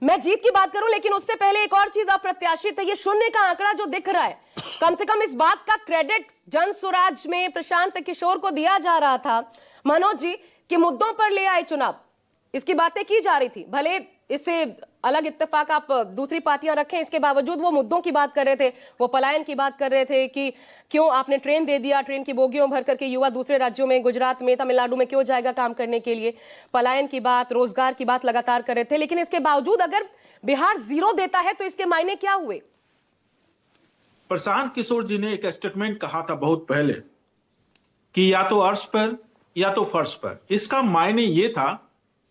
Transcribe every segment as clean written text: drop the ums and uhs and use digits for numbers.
मैं जीत की बात करूं, लेकिन उससे पहले एक और चीज अप्रत्याशित है। ये शून्य का आंकड़ा जो दिख रहा है, कम से कम इस बात का क्रेडिट जन स्वराज में प्रशांत किशोर को दिया जा रहा था, मनोज जी, कि मुद्दों पर ले आए चुनाव, इसकी बातें की जा रही थी। भले इससे अलग इत्तेफाक आप दूसरी पार्टियां रखें, इसके बावजूद वो मुद्दों की बात कर रहे थे, वो पलायन की बात कर रहे थे कि क्यों आपने ट्रेन दे दिया, ट्रेन की बोगियों भर करके युवा दूसरे राज्यों में, गुजरात में, तमिलनाडु में क्यों जाएगा काम करने के लिए। पलायन की बात, रोजगार की बात लगातार कर रहे थे। लेकिन इसके बावजूद अगर बिहार 0 देता है तो इसके मायने क्या हुए? प्रशांत किशोर जी ने एक स्टेटमेंट कहा था बहुत पहले कि या तो अर्श पर या तो फर्श पर। इसका मायने ये था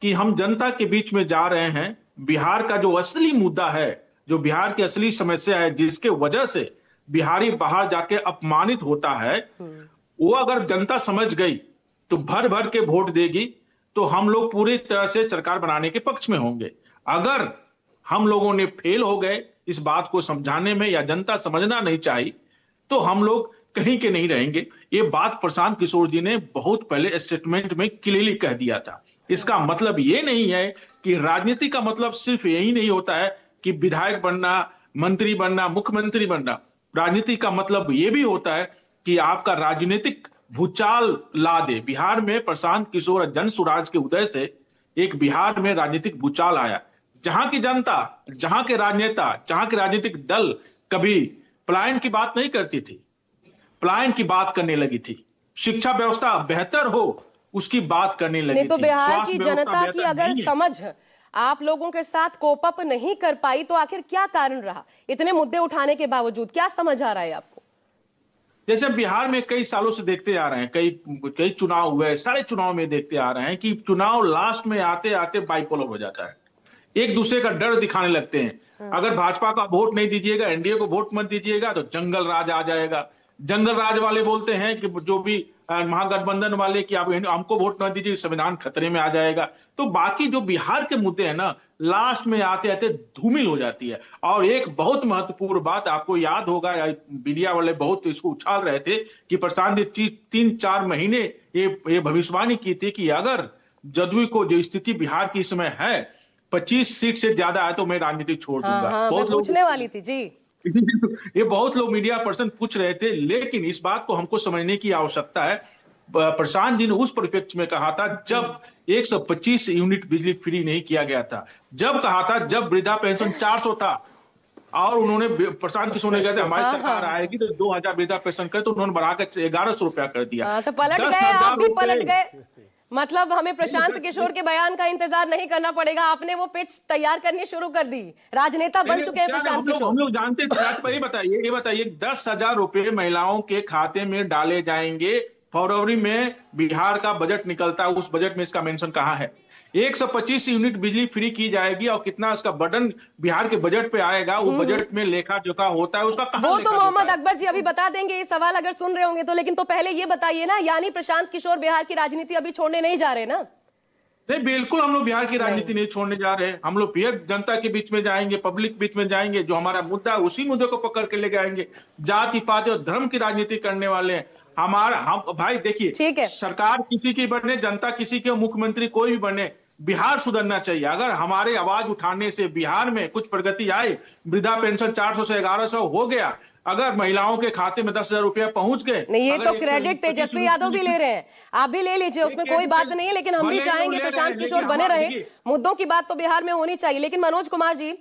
कि हम जनता के बीच में जा रहे हैं, बिहार का जो असली मुद्दा है, जो बिहार की असली समस्या है, जिसके वजह से बिहारी बाहर जाके अपमानित होता है, वो अगर जनता समझ गई तो भर भर के वोट देगी, तो हम लोग पूरी तरह से सरकार बनाने के पक्ष में होंगे। अगर हम लोगों ने फेल हो गए इस बात को समझाने में, या जनता समझना नहीं चाहिए, तो हम लोग कहीं के नहीं रहेंगे। ये बात प्रशांत किशोर जी ने बहुत पहले स्टेटमेंट में क्लियरली कह दिया था। इसका मतलब ये नहीं है कि राजनीति का मतलब सिर्फ यही नहीं होता है कि विधायक बनना, मंत्री बनना, मुख्यमंत्री बनना। राजनीति का मतलब ये भी होता है कि आपका राजनीतिक भूचाल ला दे। बिहार में प्रशांत किशोर और जन स्वराज के उदय से एक बिहार में राजनीतिक भूचाल आया, जहां की जनता, जहां के राजनेता, जहां के राजनीतिक दल कभी पलायन की बात नहीं करती थी, पलायन की बात करने लगी थी। शिक्षा व्यवस्था बेहतर हो उसकी बात करने लगी नहीं तो थी। बिहार की जनता की अगर समझ आप लोगों के साथ कोप अप नहीं कर पाई तो आखिर क्या कारण रहा? इतने मुद्दे उठाने के बावजूद क्या समझ आ रहा है आपको? जैसे बिहार में कई सालों से देखते आ रहे हैं, कई चुनाव हुए, सारे चुनाव में देखते आ रहे हैं कि चुनाव लास्ट में आते आते बाइपोलर हो जाता है, एक दूसरे का डर दिखाने लगते हैं। अगर भाजपा का वोट नहीं दीजिएगा, एनडीए को वोट मत दीजिएगा, तो जंगल राज आ जाएगा। जंगल राज वाले बोलते हैं कि जो भी महागठबंधन वाले कि आप हमको वोट न दीजिए, संविधान खतरे में आ जाएगा। तो बाकी जो बिहार के मुद्दे हैं ना, लास्ट में आते आते धूमिल हो जाती है। और एक बहुत महत्वपूर्ण बात आपको याद होगा, या मीडिया वाले बहुत इसको उछाल रहे थे कि प्रशांत ने 3-4 महीने ये भविष्यवाणी की थी कि अगर जदयू को जो स्थिति बिहार की इस समय है, 25 सीट से ज्यादा है तो मैं राजनीति छोड़ दूंगा। बहुत लोग पूछने वाली थी जी। ये बहुत लोग मीडिया पर्सन पूछ रहे थे, लेकिन इस बात को हमको समझने की आवश्यकता है। प्रशांत जी ने उस परिप्रेक्ष्य में कहा था जब 125 यूनिट बिजली फ्री नहीं किया गया था, जब कहा था जब वृद्धा पेंशन 400 था, और उन्होंने प्रशांत किशोर ने कहते हमारी सरकार आएगी तो 2000 वृद्धा पेंशन कर, तो उन्होंने बढ़ाकर 1100 रुपया कर दिया। तो पलट गए, आप भी पलट गए। मतलब हमें प्रशांत किशोर के बयान का इंतजार नहीं करना पड़ेगा, आपने वो पिच तैयार करनी शुरू कर दी। राजनेता बन चुके हैं प्रशांत किशोर। हम लोग जानते हैं। ये बताइए 10,000 रुपए महिलाओं के खाते में डाले जाएंगे। फरवरी में बिहार का बजट निकलता है, उस बजट में इसका मेंशन कहाँ है? 125 यूनिट बिजली फ्री की जाएगी, और कितना इसका बर्डन बिहार के बजट पे आएगा, उस बजट में लेखा जोखा होता है उसका कहां? वो तो मोहम्मद अकबर जी अभी बता देंगे ये सवाल अगर सुन रहे होंगे तो। लेकिन तो पहले ये बताइए ना, यानी प्रशांत किशोर बिहार की राजनीति अभी छोड़ने नहीं जा रहे ना? नहीं, बिल्कुल हम लोग बिहार की राजनीति नहीं छोड़ने जा रहे हैं। हम लोग फिर जनता के बीच में जाएंगे, पब्लिक बीच में जाएंगे, जो हमारा मुद्दा है उसी मुद्दे को पकड़ के लेके आएंगे। जाति पाति और धर्म की राजनीति करने वाले हैं हम भाई देखिए, सरकार किसी की बने, जनता किसी के, मुख्यमंत्री कोई भी बने, बिहार सुधरना चाहिए। अगर हमारे आवाज उठाने से बिहार में कुछ प्रगति आई, वृद्धा पेंशन 400 से 1100 हो गया, अगर महिलाओं के खाते में 10,000 रुपया पहुंच गए, नहीं ये तो क्रेडिट तेजस्वी यादव भी ले रहे हैं, आप भी ले लीजिए, उसमें कोई बात नहीं है। लेकिन हम भी चाहेंगे प्रशांत किशोर बने रहे, मुद्दों की बात तो बिहार में होनी चाहिए। लेकिन मनोज कुमार जी,